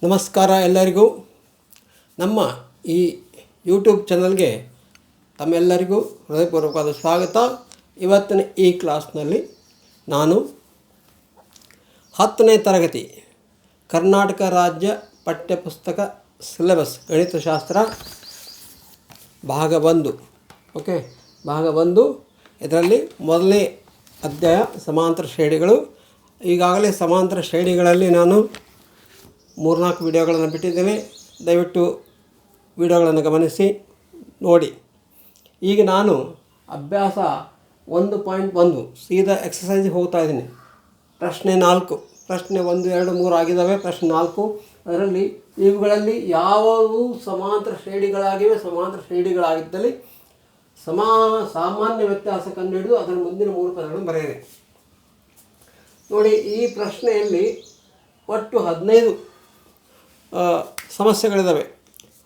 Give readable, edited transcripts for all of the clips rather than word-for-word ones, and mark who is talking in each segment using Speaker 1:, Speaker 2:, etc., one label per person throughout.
Speaker 1: ನಮಸ್ಕಾರ ಎಲ್ಲರಿಗೂ. ನಮ್ಮ ಈ ಯೂಟ್ಯೂಬ್ ಚಾನಲ್ಗೆ ತಮ್ಮೆಲ್ಲರಿಗೂ ಹೃದಯಪೂರ್ವಕವಾದ ಸ್ವಾಗತ. ಇವತ್ತಿನ ಈ ಕ್ಲಾಸ್ನಲ್ಲಿ ನಾನು 10ನೇ ತರಗತಿ ಕರ್ನಾಟಕ ರಾಜ್ಯ ಪಠ್ಯಪುಸ್ತಕ ಸಿಲೆಬಸ್ ಗಣಿತಶಾಸ್ತ್ರ ಭಾಗ 1 ಭಾಗ 1 ಇದರಲ್ಲಿ ಮೊದಲನೇ ಅಧ್ಯಾಯ ಸಮಾಂತರ ಶ್ರೇಣಿಗಳು. ಈಗಾಗಲೇ ಸಮಾಂತರ ಶ್ರೇಣಿಗಳಲ್ಲಿ ನಾನು 3-4 ವಿಡಿಯೋಗಳನ್ನು ಬಿಟ್ಟಿದ್ದೇನೆ. ದಯವಿಟ್ಟು ವಿಡಿಯೋಗಳನ್ನು ಗಮನಿಸಿ ನೋಡಿ. ಈಗ ನಾನು ಅಭ್ಯಾಸ 1.1 ಸೀದಾ ಎಕ್ಸಸೈಜಿಗೆ ಹೋಗ್ತಾ ಇದ್ದೀನಿ. ಪ್ರಶ್ನೆ 4, ಪ್ರಶ್ನೆ 1, 2, 3 ಆಗಿದ್ದಾವೆ. ಪ್ರಶ್ನೆ 4 ಅದರಲ್ಲಿ ಇವುಗಳಲ್ಲಿ ಯಾವುವು ಸಮಾಂತರ ಶ್ರೇಣಿಗಳಾಗಿವೆ, ಸಮಾಂತರ ಶ್ರೇಣಿಗಳಾಗಿದ್ದಲ್ಲಿ ಸಾಮಾನ್ಯ ವ್ಯತ್ಯಾಸ ಕಂಡುಹಿಡಿದು ಅದರ ಮುಂದಿನ 3 ಪದಗಳನ್ನು ಬರೆಯಿರಿ. ನೋಡಿ, ಈ ಪ್ರಶ್ನೆಯಲ್ಲಿ ಒಟ್ಟು 15 ಸಮಸ್ಯೆಗಳಿದ್ದಾವೆ.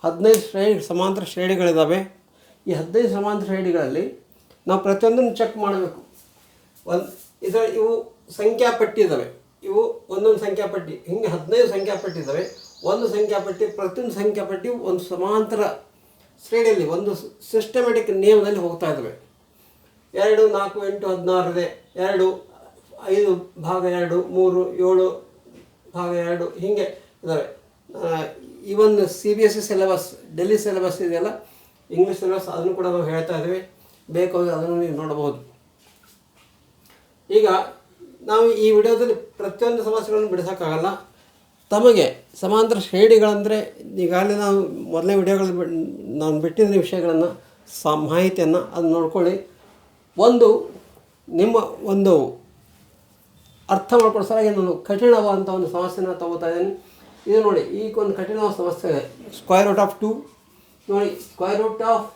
Speaker 1: 15 ಸಮಾಂತರ ಶ್ರೇಣಿಗಳಿದ್ದಾವೆ. ಈ 15 ಸಮಾಂತರ ಶ್ರೇಣಿಗಳಲ್ಲಿ ನಾವು ಪ್ರತಿಯೊಂದನ್ನು ಚೆಕ್ ಮಾಡಬೇಕು. ಇವು ಸಂಖ್ಯಾಪಟ್ಟಿ ಇದ್ದಾವೆ. ಇವು ಒಂದೊಂದು ಸಂಖ್ಯಾಪಟ್ಟಿ, ಹಿಂಗೆ 15 ಸಂಖ್ಯಾಪಟ್ಟಿ ಇದ್ದಾವೆ. ಒಂದು ಸಂಖ್ಯಾಪಟ್ಟಿ, ಪ್ರತಿಯೊಂದು ಸಂಖ್ಯಾಪಟ್ಟಿ ಒಂದು ಸಮಾಂತರ ಶ್ರೇಣಿಯಲ್ಲಿ ಒಂದು ಸಿಸ್ಟಮೆಟಿಕ್ ನಿಯಮದಲ್ಲಿ ಹೋಗ್ತಾ ಇದ್ದಾವೆ. 2, 4, 8, 16 ಇದೆ. 2, 5 ಭಾಗ 2, 3, 7 ಭಾಗ 2 ಹೀಗೆ ಇದ್ದಾವೆ. ಇವನ್ CBSE ಸಿಲೆಬಸ್, ಡೆಲ್ಲಿ ಸಿಲೆಬಸ್ ಇದೆಯಲ್ಲ, ಇಂಗ್ಲೀಷ್ ಸಿಲೆಬಸ್, ಅದನ್ನು ಕೂಡ ನಾವು ಹೇಳ್ತಾ ಇದ್ದೀವಿ. ಬೇಕಾಗಿ ಅದನ್ನು ನೀವು ನೋಡಬಹುದು. ಈಗ ನಾವು ಈ ವಿಡಿಯೋದಲ್ಲಿ ಪ್ರತಿಯೊಂದು ಸಮಸ್ಯೆಗಳನ್ನು ಬಿಡಿಸೋಕ್ಕಾಗಲ್ಲ. ತಮಗೆ ಸಮಾಂತರ ಶ್ರೇಣಿಗಳಂದರೆ ಈಗಾಗಲೇ ನಾವು ಮೊದಲನೇ ವಿಡಿಯೋಗಳಲ್ಲಿ ನಾನು ಬಿಟ್ಟಿದ್ದ ವಿಷಯಗಳನ್ನು ಮಾಹಿತಿಯನ್ನು ಅದು ನೋಡ್ಕೊಳ್ಳಿ. ನಿಮ್ಮ ಒಂದು ಅರ್ಥ ಮಾಡ್ಕೊಳ್ಳೋ ಸಲುವಾಗಿ ನಾನು ಕಠಿಣವಾದಂಥ ಒಂದು ಸಮಸ್ಯೆನ ತಗೋತಾ ಇದ್ದೀನಿ. ಇದು ನೋಡಿ, ಈಗ ಒಂದು ಕಠಿಣವಾದ ಸಮಸ್ಯೆ ಇದೆ. ಸ್ಕ್ವೇರ್ ರೂಟ್ ಆಫ್ 2 ನೋಡಿ, square root of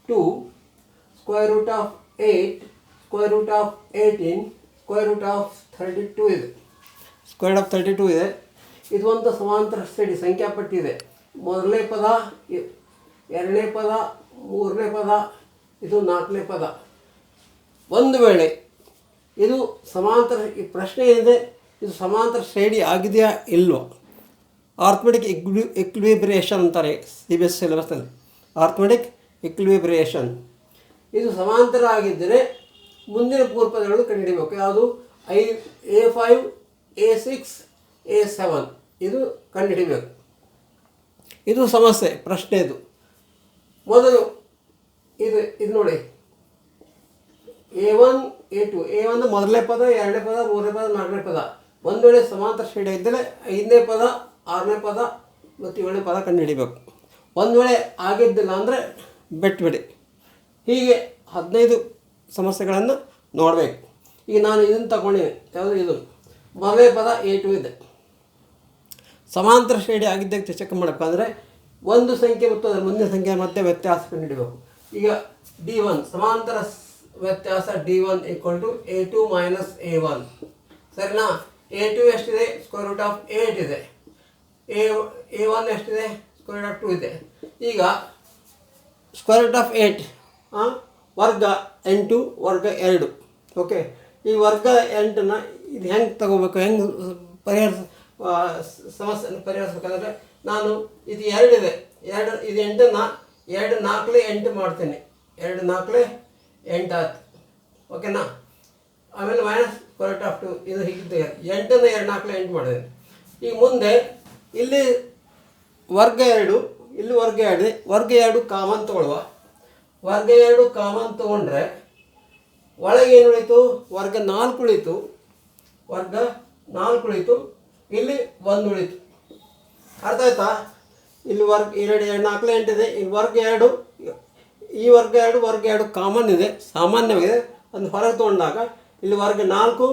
Speaker 1: 2, square root of 8, square root of 18, square root of 32 ಇದೆ. ಸ್ಕ್ವೇರ್ ರೂಟ್ ಆಫ್ 32 ಇದೆ. ಇದು ಒಂದು ಸಮಾಂತರ ಶ್ರೇಣಿ ಸಂಖ್ಯಾಪಟ್ಟಿ ಇದೆ. ಮೊದಲನೇ ಪದ, ಎರಡನೇ ಪದ, ಮೂರನೇ ಪದ, ಇದು 4ನೇ ಪದ. ಒಂದು ವೇಳೆ ಇದು ಸಮಾಂತರ, ಈ ಪ್ರಶ್ನೆ ಏನಿದೆ, ಇದು ಸಮಾಂತರ ಶ್ರೇಣಿ ಆಗಿದೆಯಾ ಇಲ್ವೋ, ಆರ್ಥಮೆಟಿಕ್ ಇಕ್ವಿಲಿಬ್ರೇಷನ್ ಅಂತಾರೆ CBSE ಸಿಲೆಬಸ್ನಲ್ಲಿ. ಆರ್ಥಮೆಟಿಕ್ ಇಕ್ವಿಲಿಬ್ರೇಷನ್ ಇದು ಸಮಾಂತರ ಆಗಿದ್ದರೆ ಮುಂದಿನ ಪೂರ್ವಪದಗಳು ಕಂಡುಹಿಡಿಯಬೇಕು. ಯಾವುದು? A5, A6, A7 ಇದು ಕಂಡುಹಿಡಿಯಬೇಕು. ಇದು ಸಮಸ್ಯೆ, ಪ್ರಶ್ನೆ. ಇದು ಮೊದಲು ಇದು ನೋಡಿ, A1, A2. A1 ಮೊದಲನೇ ಪದ, ಎರಡನೇ ಪದ, ಮೂರನೇ ಪದ, 4ನೇ ಪದ. ಒಂದು ವೇಳೆ ಸಮಾಂತರ ಶ್ರೇಣಿ ಇದ್ದರೆ 5ನೇ ಪದ, 6ನೇ ಪದ ಮತ್ತು 7ನೇ ಪದ ಕಂಡುಹಿಡಿಬೇಕು. ಒಂದು ವೇಳೆ ಆಗಿದ್ದಿಲ್ಲ ಅಂದರೆ ಬಿಟ್ಬಿಡಿ. ಹೀಗೆ 15 ಸಮಸ್ಯೆಗಳನ್ನು ನೋಡಬೇಕು. ಈಗ ನಾನು ಇದನ್ನು ತಗೊಂಡಿದ್ದೀನಿ. ಯಾವುದು? ಇದು ಮೊದಲನೇ ಪದ A2 ಇದೆ. ಸಮಾಂತರ ಶ್ರೇಣಿ ಆಗಿದ್ದಕ್ಕೆ ಚೆಕ್ ಮಾಡಬೇಕಂದ್ರೆ ಒಂದು ಸಂಖ್ಯೆ ಮತ್ತು ಅದರ ಮುಂದಿನ ಸಂಖ್ಯೆ ಮಧ್ಯೆ ವ್ಯತ್ಯಾಸ ಕಂಡುಹಿಡಿಯಬೇಕು. ಈಗ D1 ಸಮಾಂತರ ವ್ಯತ್ಯಾಸ D1 = A2 - A1. ಸರಿನಾ? A2 ಎಷ್ಟಿದೆ? ಸ್ಕ್ವೇರ್ ರೂಟ್ ಆಫ್ 8 ಇದೆ. A1 ಎಷ್ಟಿದೆ? ಸ್ಕ್ವೇರ್ ರೂಟ್ ಆಫ್ 2 ಇದೆ. ಈಗ ಸ್ಕ್ವೇರ್ ರೂಟ್ ಆಫ್ 8 ವರ್ಗ 8 ವರ್ಗ 2. ಓಕೆ, ಈ ವರ್ಗ 8ನ ಇದು ಹೆಂಗೆ ತಗೋಬೇಕು, ಹೆಂಗೆ ಸಮಸ್ಯೆಯನ್ನು ಪರಿಹರಿಸ್ಬೇಕಂದ್ರೆ ನಾನು ಇದು 2 ಇದೆ. ಇದು 8ನ್ನು 2 4 8 ಮಾಡ್ತೀನಿ. 2 4 8 ಆಯ್ತು. ಓಕೆನಾ? ಆಮೇಲೆ ಮೈನಸ್ ಸ್ಕ್ವೇರ್ ರೂಟ್ ಆಫ್ 2 ಇದು ಹೀಗಿದ್ದೆ. 8ನ್ನು 2 4 8 ಮಾಡಿದೆ. ಈಗ ಮುಂದೆ ಇಲ್ಲಿ ವರ್ಗ 2, ಇಲ್ಲಿ ವರ್ಗ 2 ಇದೆ. ವರ್ಗ 2 ಕಾಮನ್ ತಗೊಳ್ಳುವ. ವರ್ಗ 2 ಕಾಮನ್ ತೊಗೊಂಡ್ರೆ ಒಳಗೆ ಏನು ಉಳಿತು? ವರ್ಗ 4 ಉಳಿತು. ವರ್ಗ 4 ಉಳಿತು. ಇಲ್ಲಿ 1 ಉಳಿತು. ಅರ್ಥ ಆಯ್ತಾ? ಇಲ್ಲಿ ವರ್ಗ 2 4 8 ಇದೆ. ಇಲ್ಲಿ ವರ್ಗ 2, ಈ ವರ್ಗ 2 ವರ್ಗ 2 ಕಾಮನ್ ಇದೆ, ಸಾಮಾನ್ಯವಾಗಿದೆ. ಅದನ್ನು ಹೊರಗೆ ತೊಗೊಂಡಾಗ ಇಲ್ಲಿ ವರ್ಗ 4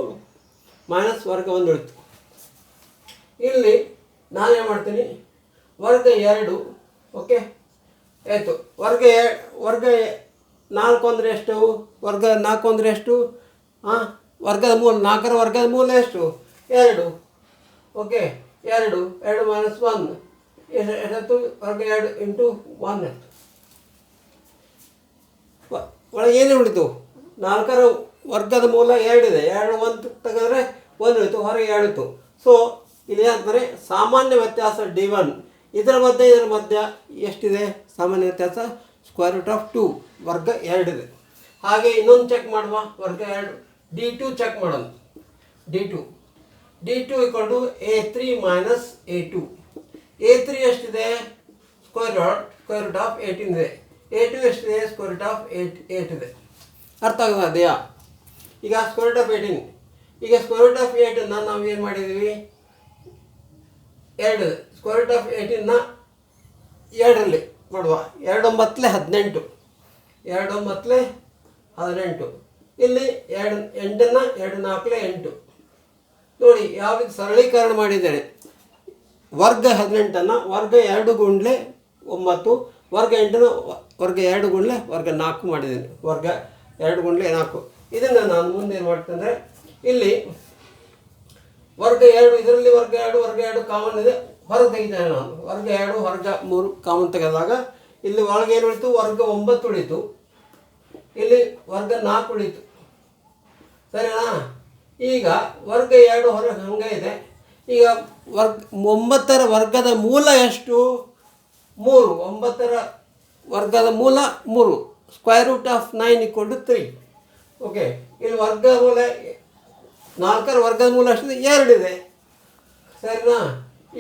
Speaker 1: ಮೈನಸ್ ವರ್ಗ 1 ಉಳಿತು. ಇಲ್ಲಿ ನಾನೇನು ಮಾಡ್ತೀನಿ? ವರ್ಗ 2. ಓಕೆ ಆಯಿತು. ವರ್ಗ 4 ಅಂದರೆ ಎಷ್ಟು? ವರ್ಗ 4 ಅಂದರೆ ಎಷ್ಟು? ವರ್ಗದ ಮೂಲ 4ರ ವರ್ಗದ ಮೂಲ ಎಷ್ಟು? 2. ಓಕೆ, 2 ಮೈನಸ್ 1 ಎಷ್ಟು? ವರ್ಗ 2 ಇಂಟು 1 ಎಷ್ಟು? ಒಳಗೆ ಏನು ಉಳಿತು? 4ರ ವರ್ಗದ ಮೂಲ 2 ಇದೆ. 2 1 ತೆಗೆದ್ರೆ 1 ಉಳಿತು, ಹೊರಗೆ 2 ಇತ್ತು. ಸೊ ಇಲ್ಲಿ ಅಂದರೆ ಸಾಮಾನ್ಯ ವ್ಯತ್ಯಾಸ D1 ಇದರ ಮಧ್ಯ ಎಷ್ಟಿದೆ ಸಾಮಾನ್ಯ ವ್ಯತ್ಯಾಸ √2 ವರ್ಗ 2 ಇದೆ. ಹಾಗೆ ಇನ್ನೊಂದು ಚೆಕ್ ಮಾಡುವ ವರ್ಗ 2 D2 ಚೆಕ್ ಮಾಡೋಣ. D2 A3 minus A2. A3 ಎಷ್ಟಿದೆ √18 ಇದೆ. A2 ಎಷ್ಟಿದೆ √8 ಇದೆ. ಅರ್ಥ ಆಗದೆಯಾ? ಈಗ √18 ಈಗ √8 ನಾವು ಏನು ಮಾಡಿದ್ದೀವಿ 2 √18 2ರಲ್ಲಿ ಮಾಡುವ 2 9 18 2 9 18 ಇಲ್ಲಿ 2 8 2 4 8 ನೋಡಿ ಯಾವ ರೀತಿ ಸರಳೀಕರಣ ಮಾಡಿದ್ದೇನೆ. ವರ್ಗ 18 ವರ್ಗ 2 ಗುಂಡ್ಲೆ 9 ವರ್ಗ 8 ವರ್ಗ 2 ಗುಂಡ್ಲೆ ವರ್ಗ 4 ಮಾಡಿದ್ದೇನೆ. ವರ್ಗ 2 ಗುಂಡ್ಲೆ 4 ಇದನ್ನು ನಾನು ಮುಂದೆ ಏನು ಮಾಡ್ತೇನೆ ಅಂದರೆ ಇಲ್ಲಿ ವರ್ಗ 2 ಇದರಲ್ಲಿ ವರ್ಗ 2 ಕಾಮನ್ ಇದೆ ಹೊರಗೆ ತೆಗಿತೇನೆ ನಾನು. ವರ್ಗ 2 ವರ್ಗ 3 ಕಾಮನ್ ತೆಗೆದಾಗ ಇಲ್ಲಿ ಒಳಗೆ ಏನು ಉಳಿತು ವರ್ಗ 9 ಉಳಿತು, ಇಲ್ಲಿ ವರ್ಗ 4 ಉಳಿತು. ಸರಿನಾ? ಈಗ ವರ್ಗ 2 ಹೊರಗೆ ಹಂಗೆ ಇದೆ. ಈಗ ವರ್ಗ 9ರ ವರ್ಗದ ಮೂಲ ಎಷ್ಟು 3. 9ರ ವರ್ಗದ ಮೂಲ 3. √9 3. ಓಕೆ, ಇಲ್ಲಿ ವರ್ಗಮೂಲ 4ರ ವರ್ಗದ ಮೂಲ ಅಷ್ಟಿದೆ 2 ಇದೆ. ಸರಿನಾ?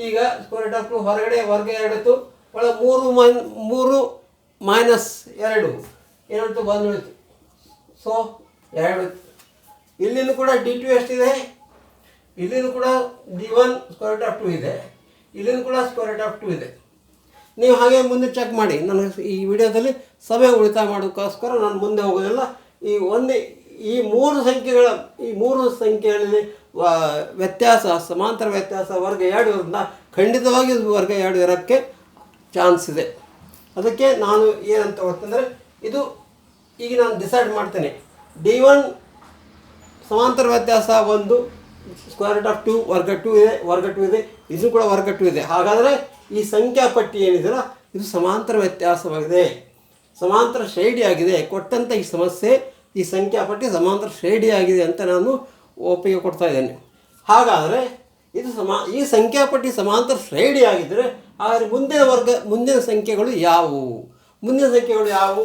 Speaker 1: ಈಗ √2 ಹೊರಗಡೆ ವರ್ಗ 2 ಇತ್ತು, ಒಳಗೆ 3 ಮೈನಸ್ 2 ಏನಿತ್ತು 1 ಉಳಿತು. ಸೊ 2 ಇತ್ತು. ಇಲ್ಲಿನೂ ಕೂಡ D2 ಎಷ್ಟಿದೆ, ಇಲ್ಲಿನೂ ಕೂಡ D1 √2 ಇದೆ, ಇಲ್ಲಿನೂ ಕೂಡ √2 ಇದೆ. ನೀವು ಹಾಗೆ ಮುಂದೆ ಚೆಕ್ ಮಾಡಿ. ನನಗೆ ಈ ವಿಡಿಯೋದಲ್ಲಿ ಸಮಯ ಉಳಿತಾಯ ಮಾಡೋಕ್ಕೋಸ್ಕರ ನಾನು ಮುಂದೆ ಹೋಗೋದಿಲ್ಲ. ಈ ಮೂರು ಸಂಖ್ಯೆಗಳಲ್ಲಿ ವ್ಯತ್ಯಾಸ ಸಮಾಂತರ ವ್ಯತ್ಯಾಸ ವರ್ಗ 2 ಇರೋದ್ರಿಂದ ಖಂಡಿತವಾಗಿ ವರ್ಗ 2 ಇರೋಕ್ಕೆ ಚಾನ್ಸ್ ಇದೆ. ಅದಕ್ಕೆ ನಾನು ಏನಂತ ಗೊತ್ತಂದರೆ ಇದು ಈಗ ನಾನು ಡಿಸೈಡ್ ಮಾಡ್ತೇನೆ. D1 ಸಮಾಂತರ ವ್ಯತ್ಯಾಸ 1 √2 ವರ್ಗ 2 ಇದೆ, ಇದು ಕೂಡ ವರ್ಗ 2 ಇದೆ. ಹಾಗಾದರೆ ಈ ಸಂಖ್ಯಾ ಪಟ್ಟಿ ಏನಿದೆಯಲ್ಲ ಇದು ಸಮಾಂತರ ವ್ಯತ್ಯಾಸವಾಗಿದೆ, ಸಮಾಂತರ ಶ್ರೇಣಿಯಾಗಿದೆ. ಕೊಟ್ಟಂಥ ಈ ಸಮಸ್ಯೆ ಈ ಸಂಖ್ಯಾ ಪಟ್ಟಿ ಸಮಾಂತರ ಶ್ರೇಣಿಯಾಗಿದೆ ಅಂತ ನಾನು ಒಪ್ಪಿಗೆ ಕೊಡ್ತಾ ಇದ್ದೇನೆ. ಹಾಗಾದರೆ ಇದು ಈ ಸಂಖ್ಯಾ ಪಟ್ಟಿ ಸಮಾಂತರ ಶ್ರೇಣಿಯಾಗಿದ್ದರೆ ಹಾಗಾದರೆ ಮುಂದಿನ ಸಂಖ್ಯೆಗಳು ಯಾವುವು? ಮುಂದಿನ ಸಂಖ್ಯೆಗಳು ಯಾವುವು?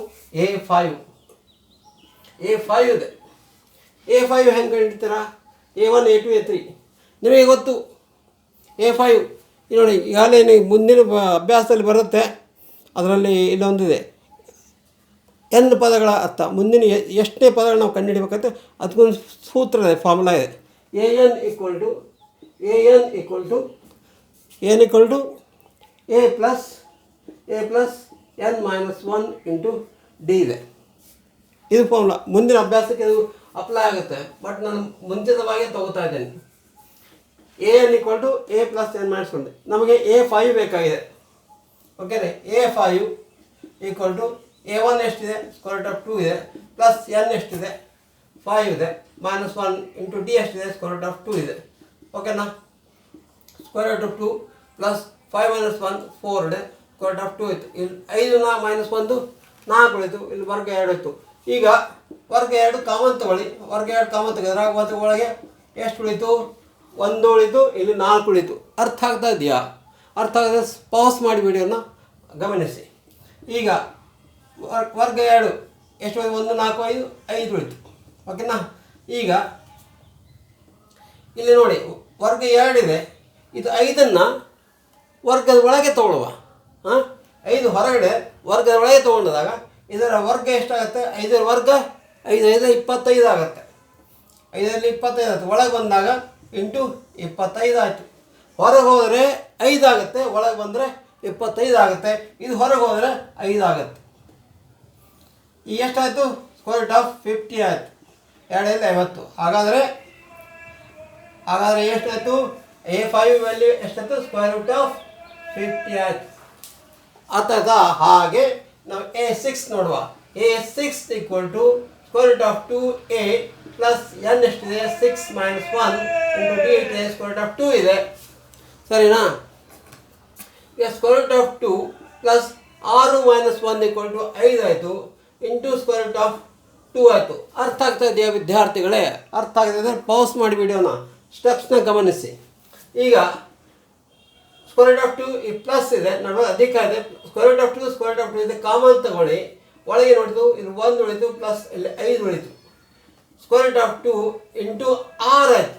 Speaker 1: A5 ಇದೆ. A5 ಹೆಂಗೆ ಕಂಡಿರ್ತೀರಾ? A1 A2 A3 ನಿಮಗೆ ಗೊತ್ತು. A5 ನೋಡಿ ಈಗಾಗಲೇ ಮುಂದಿನ ಅಭ್ಯಾಸದಲ್ಲಿ ಬರುತ್ತೆ. ಅದರಲ್ಲಿ ಇಲ್ಲೊಂದಿದೆ n ಪದಗಳ ಅರ್ಥ. ಮುಂದಿನ ಎಷ್ಟೇ ಪದಗಳು ನಾವು ಕಂಡುಹಿಡಬೇಕಂತ ಅದಕ್ಕೊಂದು ಸೂತ್ರ ಇದೆ, ಫಾರ್ಮುಲಾ ಇದೆ. an a plus n - 1 D ಇದೆ. ಇದು ಫಾರ್ಮುಲಾ. ಮುಂದಿನ ಅಭ್ಯಾಸಕ್ಕೆ ಇದು ಅಪ್ಲೈ ಆಗುತ್ತೆ, ಬಟ್ ನಾನು ಮುಂಚಿತವಾಗಿ ತಗೋತಾ ಇದ್ದೇನೆ. an a plus n - 1. ನಮಗೆ A5 ಬೇಕಾಗಿದೆ. ಓಕೆನೆ? A5 A1 ಎಷ್ಟಿದೆ √2 ಇದೆ, ಪ್ಲಸ್ n ಎಷ್ಟಿದೆ 5 ಇದೆ, -1 D ಎಷ್ಟಿದೆ √2 ಇದೆ. ಓಕೆನಾ? √2 ಪ್ಲಸ್ 5 - 1 4 ಇದೆ, √2 ಇತ್ತು. ಇಲ್ಲಿ 5 -1 4 ಉಳಿತು, ಇಲ್ಲಿ ವರ್ಗ 2 ಇತ್ತು. ಈಗ ವರ್ಗ 2 ಕಾಮನ್ ತಗೊಳ್ಳಿ. ವರ್ಗ 2 ಕಾಮನ್ ತೆಗೆದ್ರೆ ಒಂದು ಒಳಗೆ ಎಷ್ಟು ಉಳಿತು? 1 ಉಳಿತು, ಇಲ್ಲಿ 4 ಉಳಿತು. ಅರ್ಥ ಆಗ್ತಾ ಇದೆಯಾ? ಅರ್ಥ ಆಗದೆ ಪಾಸ್ ಮಾಡಿ ವಿಡಿಯೋನ ಗಮನಿಸಿ. ಈಗ ವರ್ಗ 2 ಎಷ್ಟು? 1 4 5 5 ಉಳಿತು. ಓಕೆನಾ? ಈಗ ಇಲ್ಲಿ ನೋಡಿ ವರ್ಗ 2 ಇದೆ, ಇದು 5ನ್ನು ವರ್ಗದ ಒಳಗೆ ತೊಗೊಳ್ಳುವ. 5 ಹೊರಗಡೆ ವರ್ಗದ ಒಳಗೆ ತೊಗೊಂಡಾಗ ಇದರ ವರ್ಗ ಎಷ್ಟಾಗುತ್ತೆ? 5ರ ವರ್ಗ 5 5 25 ಆಗುತ್ತೆ. 5ರಲ್ಲಿ 25 ಆಗುತ್ತೆ. ಒಳಗೆ ಬಂದಾಗ ಇಂಟು 25 ಆಯಿತು. ಹೊರಗೆ ಹೋದರೆ 5 ಆಗುತ್ತೆ, ಒಳಗೆ ಬಂದರೆ 25 ಆಗುತ್ತೆ. ಇದು ಹೊರಗೆ ಹೋದರೆ 5 ಆಗುತ್ತೆ. ಈ ಎಷ್ಟಾಯಿತು? √50 ಆಯಿತು. 2 50. ಹಾಗಾದರೆ ಎಷ್ಟಾಯಿತು? A5 ವ್ಯಾಲ್ಯೂ ಎಷ್ಟಾಯಿತು? √50 ಆಯಿತು. ಅರ್ಥ ಆಯ್ತಾ? ಹಾಗೆ ನಾವು A6 ನೋಡುವ. A6 √2a ಪ್ಲಸ್ n ಎಷ್ಟಿದೆ? 6 - 1 D ಇದೆ, √2 ಇದೆ. ಸರಿನಾ? ಈಗ √2 ಪ್ಲಸ್ 6 - 1 5 ಆಯಿತು, √2 ಆಯಿತು. ಅರ್ಥ ಆಗ್ತಾ ಇದೆಯಾ ವಿದ್ಯಾರ್ಥಿಗಳೇ? ಅರ್ಥ ಆಗ್ತಾ ಇದ್ದರೆ ಪಾಸ್ ಮಾಡಿ ವಿಡಿಯೋನ ಸ್ಟೆಪ್ಸ್ನ ಗಮನಿಸಿ. ಈಗ ಸ್ಕ್ವೇರ್ ರೂಟ್ ಆಫ್ 2 ಈ ಪ್ಲಸ್ ಇದೆ ನಡುವೆ ಅಧಿಕ ಇದೆ, square root of 2 square root of 2 ಇದೆ, ಕಾಮನ್ ತಗೊಳ್ಳಿ, ಒಳಗೆ ನೋಡಿತು ಇದು 1 ಉಳಿತು ಪ್ಲಸ್ ಇಲ್ಲಿ 5 ಉಳಿತು, ಸ್ಕ್ವೇರ್ ರೂಟ್ ಆಫ್ 2 ಇಂಟು 6 ಆಯಿತು.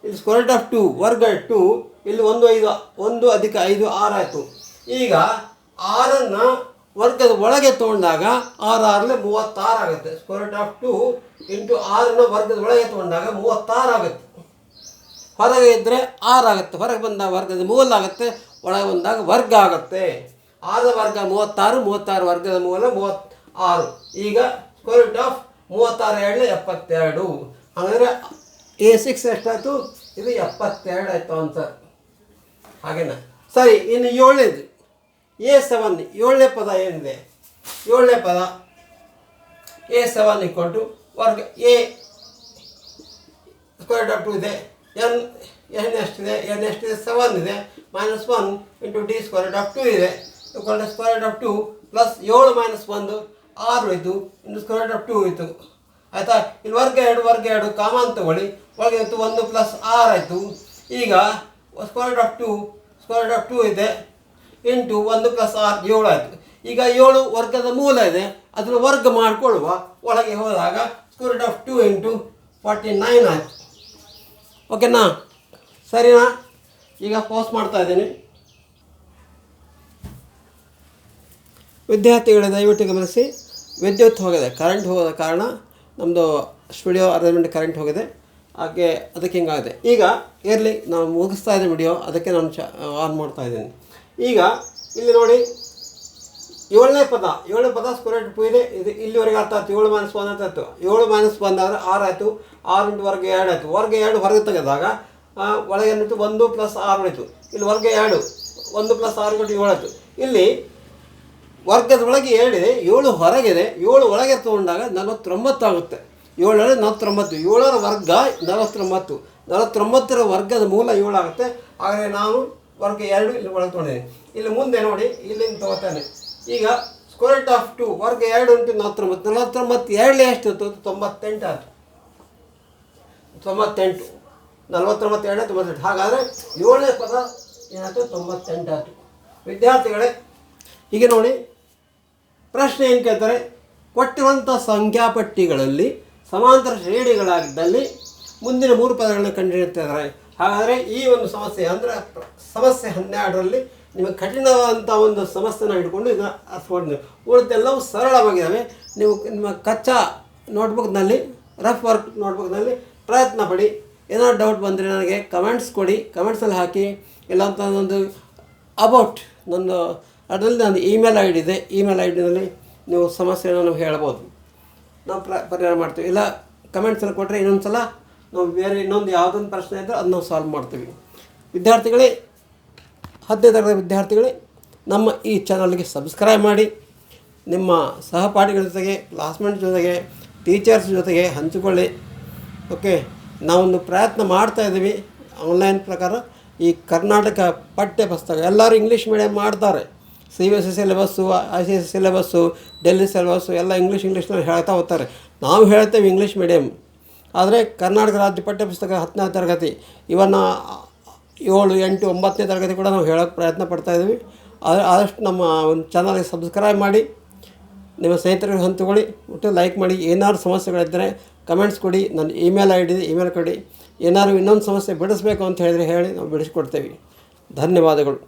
Speaker 1: ಇಲ್ಲಿ ಸ್ಕ್ವೇರ್ ರೂಟ್ ಆಫ್ 2 ವರ್ಗ 2, ಇಲ್ಲಿ 1 ಅಧಿಕ 5 6 ಆಯಿತು. ಈಗ 6ಅನ್ನು ವರ್ಗದ ಒಳಗೆ ತೊಗೊಂಡಾಗ 6 6 36 ಆಗುತ್ತೆ. ಸ್ಕ್ವೇರ್ ರೂಟ್ ಆಫ್ 2 ಇಂಟು 6ನ ವರ್ಗದ ಒಳಗೆ ತೊಗೊಂಡಾಗ 36 ಆಗುತ್ತೆ. ಹೊರಗೆ ಇದ್ದರೆ 6 ಆಗುತ್ತೆ, ಹೊರಗೆ ಬಂದಾಗ ವರ್ಗದ ಮೂಲ ಆಗುತ್ತೆ, ಒಳಗೆ ಬಂದಾಗ ವರ್ಗ ಆಗುತ್ತೆ. 6ರ ವರ್ಗ 36, 36 ವರ್ಗದ ಮೂಲ 36. ಈಗ ಸ್ಕ್ವೇರ್ ರೂಟ್ ಆಫ್ 36 72. ಹಾಗಾದರೆ A6 ಎಷ್ಟಾಯಿತು? ಇದು 72 ಆಯಿತು ಆನ್ಸರ್. ಹಾಗೇನಾ? ಸರಿ, ಇನ್ನು 7ನೇದು A7 7ನೇ ಪದ ಏನಿದೆ? 7ನೇ ಪದ A7 ಇಕ್ವಲ್ ವರ್ಗ A ಸ್ಕ್ವೇರ್ ರೂಟ್ ಆಫ್ 2 ಇದೆ, n ಎಷ್ಟಿದೆ? n ಎಷ್ಟಿದೆ? 7 ಇದೆ, -1 into d square root of 2 ಇದೆ, equal to square root of 2 plus 7 - 1 6 ಹೋಯಿತು, ಇಂಟು ಸ್ಕ್ವೇರ್ ರೂಟ್ ಆಫ್ 2 ಹೋಯಿತು. ಆಯಿತಾ? ಇಲ್ಲಿ ವರ್ಗ 2 ಕಾಮನ್ ತಗೊಳ್ಳಿ, ಒಳಗೆ ಇತ್ತು 1 ಪ್ಲಸ್ 6 ಆಯಿತು. ಈಗ ಸ್ಕ್ವೇರ್ ರೂಟ್ ಆಫ್ 2 ಇದೆ ಇಂಟು 1 ಪ್ಲಸ್ 6 7 ಆಯಿತು. ಈಗ 7 ವರ್ಗದ ಮೂಲ ಇದೆ, ಅದನ್ನು ವರ್ಗ ಮಾಡಿಕೊಳ್ಳುವ, ಒಳಗೆ ಹೋದಾಗ ಸ್ಕ್ವೇರ್ ರೂಟ್ ಆಫ್ 2 ಇಂಟು 49 ಆಯಿತು. ಓಕೆನಾ? ಸರಿನಾ? ಈಗ ಪಾಸ್ ಮಾಡ್ತಾ ಇದ್ದೀನಿ. ವಿದ್ಯಾರ್ಥಿಗಳೇ ದಯವಿಟ್ಟು ಗಮನಿಸಿ, ವಿದ್ಯುತ್ ಹೋಗಿದೆ, ಕರೆಂಟ್ ಹೋಗೋದ ಕಾರಣ ನಮ್ಮದು ಸ್ಟುಡಿಯೋ ಅರೇಂಜ್ಮೆಂಟ್ ಕರೆಂಟ್ ಹೋಗಿದೆ, ಹಾಗೆ ಅದಕ್ಕೆ ಹಿಂಗಾಗಿದೆ. ಈಗ ಇರಲಿ, ನಾನು ಮುಗಿಸ್ತಾ ಇದ್ದೀನಿ ವಿಡಿಯೋ, ಅದಕ್ಕೆ ನಾನು ಆನ್ ಮಾಡ್ತಾ ಇದ್ದೀನಿ. ಈಗ ಇಲ್ಲಿ ನೋಡಿ, 7ನೇ ಪದ ಸ್ಕ್ವೇರ್ ರೂಟ್ 2 ಇದೆ, ಇದು ಇಲ್ಲಿವರೆಗೆ ಅರ್ಥ ಆಯ್ತು. 7 - 1 ಅಂತ ಆಯಿತು. 7 - 1 ಆದರೆ 6 ಆಯಿತು, 6 ಇಂಟು ವರ್ಗ 2 ಆಯಿತು. ವರ್ಗ 2 ಹೊರಗೆ ತೆಗೆದಾಗ ಒಳಗೆ ಏನಿತ್ತು? 1 ಪ್ಲಸ್ 6 ಉಳಿತು. ಇಲ್ಲಿ ವರ್ಗ 2 1 ಪ್ಲಸ್ 6 7 ಆಯಿತು. ಇಲ್ಲಿ ವರ್ಗದ ಒಳಗೆ 7 ಇದೆ, 7 ಹೊರಗಿದೆ, 7 ಒಳಗೆ ತೊಗೊಂಡಾಗ 49 ಆಗುತ್ತೆ. 7 49, 7ರ ವರ್ಗ 49, 49ರ ವರ್ಗದ ಮೂಲ 7 ಆಗುತ್ತೆ. ಹಾಗಾಗಿ ನಾನು ವರ್ಗ 2 ಇಲ್ಲಿ ಒಳಗೆ ತೊಗೊಂಡಿದ್ದೀನಿ. ಇಲ್ಲಿ ಮುಂದೆ ನೋಡಿ, ಇಲ್ಲಿಂದ ತೊಗೋತಾನೆ. ಈಗ ಸ್ಕ್ವೇರ್ ರೂಟ್ ಆಫ್ 2 ವರ್ಗ 2 ಇಂಟು 49, 49 2 ಎಷ್ಟು ಇತ್ತು? 98 ಆಯಿತು. 98, 49 2 98. ಹಾಗಾದರೆ 7ನೇ ಪದ ಏನಾಯ್ತು? 98 ಆಯಿತು. ವಿದ್ಯಾರ್ಥಿಗಳೇ, ಈಗ ನೋಡಿ, ಪ್ರಶ್ನೆ ಏನು ಕೇಳ್ತಾರೆ? ಕೊಟ್ಟಿರುವಂಥ ಸಂಖ್ಯಾಪಟ್ಟಿಗಳಲ್ಲಿ ಸಮಾಂತರ ಶ್ರೇಣಿಗಳಾಗಿದ್ದಲ್ಲಿ ಮುಂದಿನ 3 ಪದಗಳನ್ನು ಕಂಡುಹಿಡಿಯುತ್ತಿದ್ದಾರೆ. ಹಾಗಾದರೆ ಈ ಒಂದು ಸಮಸ್ಯೆ ಅಂದರೆ ಸಮಸ್ಯೆ 12ರಲ್ಲಿ ನಿಮಗೆ ಕಠಿಣವಾದಂಥ ಒಂದು ಸಮಸ್ಯೆನ ಹಿಡ್ಕೊಂಡು ಇದನ್ನು ಅರ್ಥಕೊಂಡಿದ್ದೀವಿ. ಉಳಿದೆಲ್ಲವೂ ಸರಳವಾಗಿದ್ದಾವೆ. ನೀವು ನಿಮ್ಮ ಕಚ್ಚಾ ನೋಟ್ಬುಕ್ನಲ್ಲಿ, ರಫ್ ವರ್ಕ್ ನೋಟ್ಬುಕ್ನಲ್ಲಿ ಪ್ರಯತ್ನ ಪಡಿ. ಏನಾದ್ರು ಡೌಟ್ ಬಂದರೆ ನನಗೆ ಕಮೆಂಟ್ಸ್ ಕೊಡಿ, ಕಮೆಂಟ್ಸಲ್ಲಿ ಹಾಕಿ. ಇಲ್ಲ ಅಂತ ಒಂದು ಅಬೌಟ್ ನಂದು ಅದರಲ್ಲಿ ನನ್ನ ಇಮೇಲ್ ಐ ಡಿ ಇದೆ, ಇಮೇಲ್ ಐ ಡಿನಲ್ಲಿ ನೀವು ಸಮಸ್ಯೆಯನ್ನು ನಾವು ಹೇಳ್ಬೋದು, ನಾವು ಪರಿಹಾರ ಮಾಡ್ತೀವಿ. ಇಲ್ಲ ಕಮೆಂಟ್ಸಲ್ಲಿ ಕೊಟ್ಟರೆ ಇನ್ನೊಂದು ಸಲ ನಾವು ಬೇರೆ ಇನ್ನೊಂದು ಯಾವುದೊಂದು ಪ್ರಶ್ನೆ ಇದ್ದರೆ ಅದನ್ನ ನಾವು ಸಾಲ್ವ್ ಮಾಡ್ತೀವಿ. ವಿದ್ಯಾರ್ಥಿಗಳೇ, 10ನೇ ತರಗತಿ ವಿದ್ಯಾರ್ಥಿಗಳೇ, ನಮ್ಮ ಈ ಚಾನಲ್ಗೆ ಸಬ್ಸ್ಕ್ರೈಬ್ ಮಾಡಿ, ನಿಮ್ಮ ಸಹಪಾಠಿಗಳ ಜೊತೆಗೆ, ಕ್ಲಾಸ್ಮೇಟ್ ಜೊತೆಗೆ, ಟೀಚರ್ಸ್ ಜೊತೆಗೆ ಹಂಚಿಕೊಳ್ಳಿ. ಓಕೆ, ನಾವೊಂದು ಪ್ರಯತ್ನ ಮಾಡ್ತಾಯಿದ್ದೀವಿ ಆನ್ಲೈನ್ ಪ್ರಕಾರ. ಈ ಕರ್ನಾಟಕ ಪಠ್ಯ ಪುಸ್ತಕ ಎಲ್ಲರೂ ಇಂಗ್ಲೀಷ್ ಮೀಡಿಯಮ್ ಮಾಡ್ತಾರೆ. CBSE syllabus, ICSE syllabus, Delhi syllabus ಎಲ್ಲ ಇಂಗ್ಲೀಷ್ನಲ್ಲಿ ಹೇಳ್ತಾ ಹೋಗ್ತಾರೆ. ನಾವು ಹೇಳ್ತೇವೆ ಇಂಗ್ಲೀಷ್ ಮೀಡಿಯಮ್. ಆದರೆ ಕರ್ನಾಟಕ ರಾಜ್ಯ ಪಠ್ಯಪುಸ್ತಕ 10ನೇ ತರಗತಿ, ಇವನ್ನ 7, 8, 9ನೇ ತರಗತಿ ಕೂಡ ನಾವು ಹೇಳೋಕ್ಕೆ ಪ್ರಯತ್ನ ಪಡ್ತಾಯಿದ್ದೀವಿ. ಆದಷ್ಟು ನಮ್ಮ ಒಂದು ಚಾನಲ್ಗೆ ಸಬ್ಸ್ಕ್ರೈಬ್ ಮಾಡಿ, ನಿಮ್ಮ ಸ್ನೇಹಿತರಿಗೆ ಹಂಚಿಕೊಳ್ಳಿ, ಒಟ್ಟು ಲೈಕ್ ಮಾಡಿ. ಏನಾದ್ರು ಸಮಸ್ಯೆಗಳಿದ್ದರೆ ಕಮೆಂಟ್ಸ್ ಕೊಡಿ, ನನ್ನ ಇಮೇಲ್ ಐ ಡಿ ಇದೆ, ಇಮೇಲ್ ಕೊಡಿ. ಏನಾದ್ರು ಇನ್ನೊಂದು ಸಮಸ್ಯೆ ಬಿಡಿಸ್ಬೇಕು ಅಂತ ಹೇಳಿದರೆ ಹೇಳಿ, ನಾವು ಬಿಡಿಸ್ಕೊಡ್ತೇವೆ. ಧನ್ಯವಾದಗಳು.